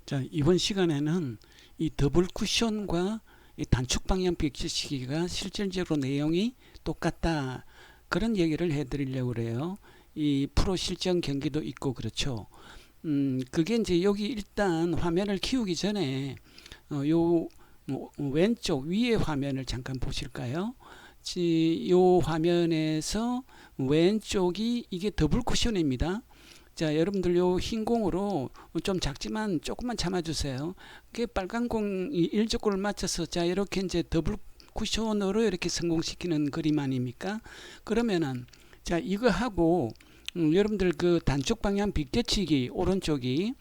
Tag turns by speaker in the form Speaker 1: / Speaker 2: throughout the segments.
Speaker 1: 자, 이번 시간에는 이 더블 쿠션과 이 단축 방향 비치시기가 실질적으로 내용이 똑같다. 그런 얘기를 해드리려고 그래요. 이 프로 실전 경기도 있고 그렇죠. 그게 이제 여기 일단 화면을 키우기 전에 요 왼쪽 위에 화면을 잠깐 보실까요? 요 화면에서 왼쪽이 이게 더블 쿠션입니다. 자, 여러분들 요 흰 공으로 좀 작지만 조금만 참아주세요. 그 빨간 공이 일족구를 맞춰서 자 이렇게 이제 더블 쿠션으로 이렇게 성공시키는 그림 아닙니까? 그러면은 자 이거 하고 여러분들 그 단축 방향 빗겨치기 오른쪽이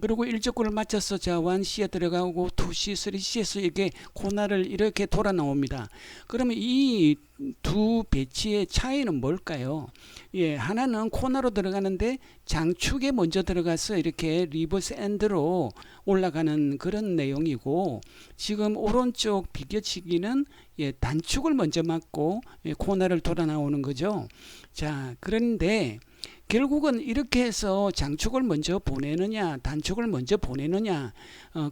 Speaker 1: 그리고 일족구를 맞춰서 자 1C에 들어가고 2C, 3C에서 이게 코너를 이렇게 돌아 나옵니다. 그러면 이 두 배치의 차이는 뭘까요? 예, 하나는 코너로 들어가는데 장축에 먼저 들어가서 이렇게 리버스 엔드로 올라가는 그런 내용이고, 지금 오른쪽 비껴치기는 예, 단축을 먼저 맞고 예, 코너를 돌아 나오는 거죠. 자, 그런데 결국은 이렇게 해서 장축을 먼저 보내느냐 단축을 먼저 보내느냐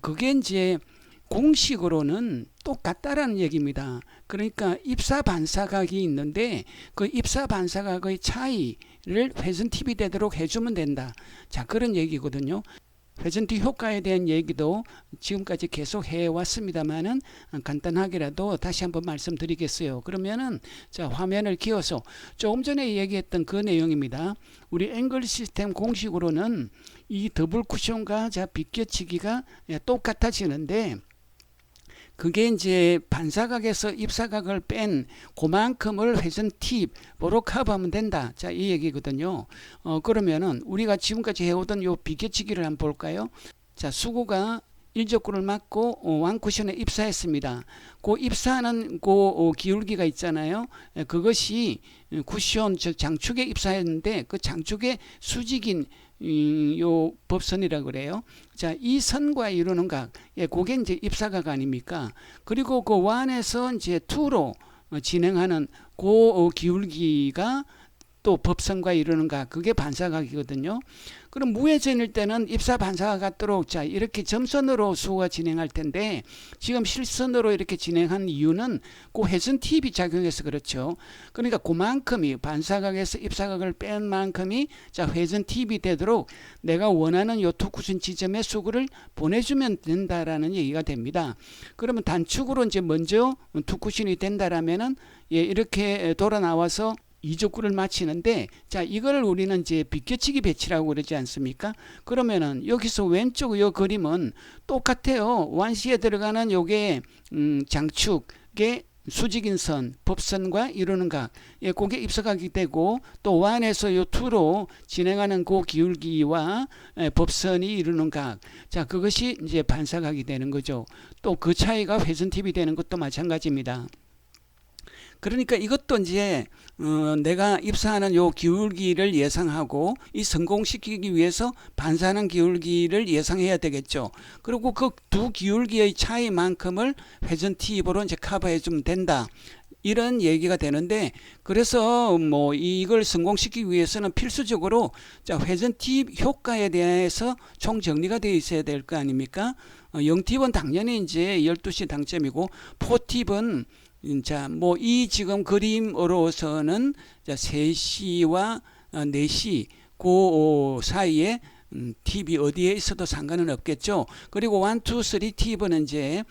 Speaker 1: 그게 이제 공식으로는 똑같다라는 얘기입니다. 그러니까 입사 반사각이 있는데 그 입사 반사각의 차이를 회전 팁이 되도록 해주면 된다. 자, 그런 얘기거든요. 회전 팁 효과에 대한 얘기도 지금까지 계속 해왔습니다만은 간단하게라도 다시 한번 말씀드리겠어요. 그러면은 자 화면을 키워서 조금 전에 얘기했던 그 내용입니다. 우리 앵글 시스템 공식으로는 이 더블 쿠션과 자 비껴치기가 똑같아지는데, 그게 이제 반사각에서 입사각을 뺀 그만큼을 회전 팁으로 커버하면 된다. 자, 이 얘기거든요. 그러면은 우리가 지금까지 해오던 요 비껴치기를 한번 볼까요? 자, 수구가 일족구를 맞고 완쿠션에 입사했습니다. 그 입사하는 그 기울기가 있잖아요. 그것이 쿠션 즉 장축에 입사했는데 그 장축의 수직인 요 법선이라고 그래요. 자, 이 선과 이루는 각, 예, 그게 이제 입사각 아닙니까? 그리고 그 완에서 이제 투로 진행하는 그 기울기가 또 법선과 이루는 각, 그게 반사각이거든요. 그럼 무회전일 때는 입사 반사가 같도록 자 이렇게 점선으로 수가 진행할 텐데, 지금 실선으로 이렇게 진행한 이유는 그 회전 팁이 작용해서 그렇죠. 그러니까 그만큼이 반사각에서 입사각을 뺀 만큼이 자 회전 팁이 되도록 내가 원하는 요 투쿠션 지점에 수구를 보내주면 된다라는 얘기가 됩니다. 그러면 단축으로 이제 먼저 투쿠션이 된다라면은 예, 이렇게 돌아 나와서 이족구를 마치는데, 자 이걸 우리는 이제 비껴치기 배치라고 그러지 않습니까? 그러면은 여기서 왼쪽 요 그림은 똑같아요. 완시에 들어가는 요게 장축의 수직인 선, 법선과 이루는 각, 예, 그게 입사각이 되고, 또 완에서 요 투로 진행하는 그 기울기와 예, 법선이 이루는 각, 자 그것이 이제 반사각이 되는 거죠. 또 그 차이가 회전 팁이 되는 것도 마찬가지입니다. 그러니까 이것도 이제 내가 입사하는 요 기울기를 예상하고 이 성공시키기 위해서 반사하는 기울기를 예상해야 되겠죠. 그리고 그 두 기울기의 차이만큼을 회전 팁으로 이제 커버해 주면 된다. 이런 얘기가 되는데, 그래서 뭐 이걸 성공시키기 위해서는 필수적으로 자 회전 팁 효과에 대해서 총 정리가 되어 있어야 될 거 아닙니까? 0팁은 당연히 이제 12시 당점이고 4팁은 자, 뭐 이 지금 그림으로서는 자 3C와 4C 그 사이에 팁이 어디에 있어도 상관은 없겠죠. 그리고 1, 2, 3 팁은 이제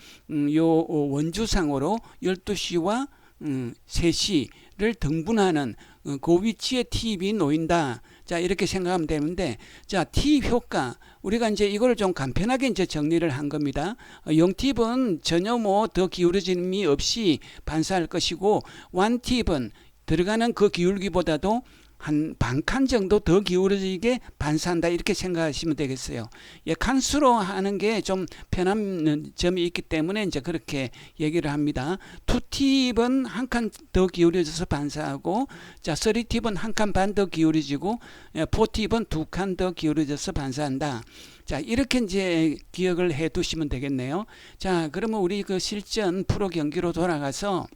Speaker 1: 요 원주상으로 12C와 3C를 등분하는 그 위치에 팁이 놓인다. 자, 이렇게 생각하면 되는데, 자, 팁 효과. 우리가 이제 이걸 좀 간편하게 이제 정리를 한 겁니다. 0팁은 전혀 뭐 더 기울어짐이 없이 반사할 것이고, 1팁은 들어가는 그 기울기보다도 한 반 칸 정도 더 기울어지게 반사한다, 이렇게 생각하시면 되겠어요. 예, 칸수로 하는 게 좀 편한 점이 있기 때문에 이제 그렇게 얘기를 합니다. 2팁은 한 칸 더 기울어져서 반사하고, 자 3팁은 한 칸 반 더 기울어지고, 4팁은 두 칸 더 기울어져서 반사한다. 자, 이렇게 이제 기억을 해 두시면 되겠네요. 자, 그러면 우리 그 실전 프로 경기로 돌아가서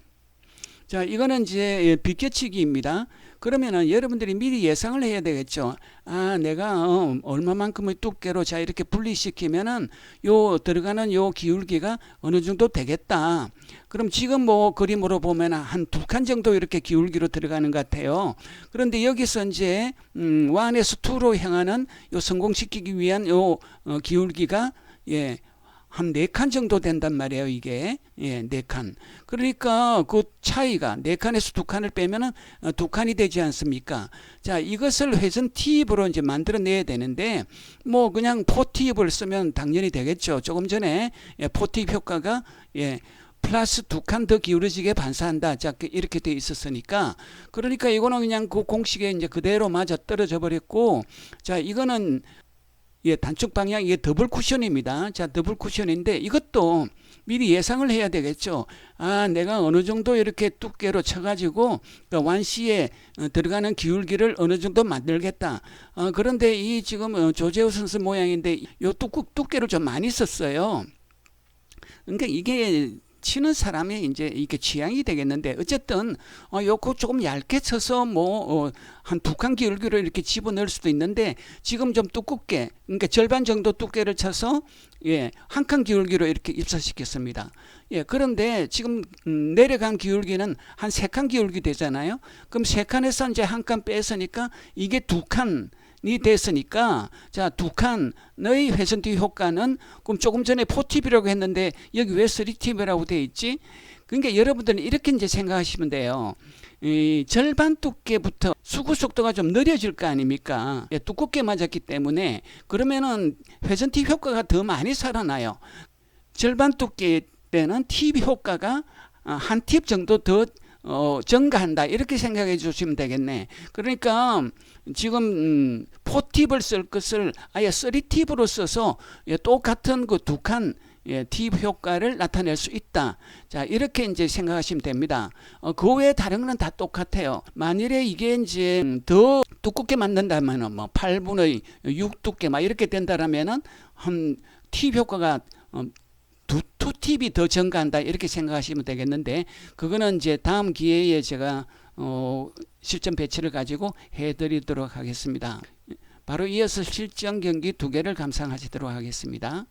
Speaker 1: 자, 이거는 이제 비껴치기입니다. 그러면은 여러분들이 미리 예상을 해야 되겠죠. 아, 내가 얼마만큼의 두께로 자 이렇게 분리시키면은 요 들어가는 요 기울기가 어느 정도 되겠다. 그럼 지금 뭐 그림으로 보면 한 2칸 정도 이렇게 기울기로 들어가는 것 같아요. 그런데 여기서 이제 1에서 2로 향하는 요 성공시키기 위한 요 기울기가 한 4칸 정도 된단 말이에요, 이게. 4칸. 그러니까 그 차이가 4칸에서 2칸을 빼면은 2칸이 되지 않습니까? 자, 이것을 회전 팁으로 이제 만들어내야 되는데, 뭐 그냥 포팁을 쓰면 당연히 되겠죠. 조금 전에 포팁 효과가 플러스 2칸 더 기울어지게 반사한다. 자, 이렇게 돼 있었으니까. 그러니까 이거는 그냥 그 공식에 이제 그대로 맞아 떨어져 버렸고, 자, 이거는 단축 방향, 이게 더블 쿠션입니다. 자, 더블 쿠션인데 이것도 미리 예상을 해야 되겠죠. 아, 내가 어느 정도 이렇게 두께로 쳐가지고 완시에 들어가는 기울기를 어느 정도 만들겠다. 그런데 이 지금 조재호 선수 모양인데 요 두께를 좀 많이 썼어요. 그러니까 이게 치는 사람의 이제 이게 취향이 되겠는데 어쨌든 요거 조금 얇게 쳐서 뭐 한 2칸 기울기로 이렇게 집어넣을 수도 있는데 지금 좀 두껍게 그러니까 절반 정도 두께를 쳐서 1칸 기울기로 이렇게 입사시켰습니다. 그런데 지금 내려간 기울기는 한 3칸 기울기 되잖아요. 그럼 3칸에서 이제 1칸 뺐으니까 이게 2칸 이 됐으니까 자 2칸의 회전팁 효과는 그럼 조금 전에 4팁이라고 했는데 여기 왜 3팁이라고 돼 있지? 그러니까 여러분들은 이렇게 이제 생각하시면 돼요. 이 절반 두께부터 수구 속도가 좀 느려질 거 아닙니까? 두껍게 맞았기 때문에 그러면은 회전팁 효과가 더 많이 살아나요. 절반 두께 때는 팁 효과가 한 팁 정도 더 증가한다 이렇게 생각해 주시면 되겠네. 그러니까 지금 4팁을 쓸 것을 아예 3팁으로 써서 똑같은 그 2칸 팁 효과를 나타낼 수 있다. 자, 이렇게 이제 생각하시면 됩니다. 그 외에 다른 건 다 똑같아요. 만일에 이게 이제 더 두껍게 만든다면은 뭐 8분의 6 두께 막 이렇게 된다라면은 한 팁 효과가 두 팁이 더 증가한다 이렇게 생각하시면 되겠는데 그거는 이제 다음 기회에 제가 실전 배치를 가지고 해드리도록 하겠습니다. 바로 이어서 실전 경기 2개를 감상하시도록 하겠습니다.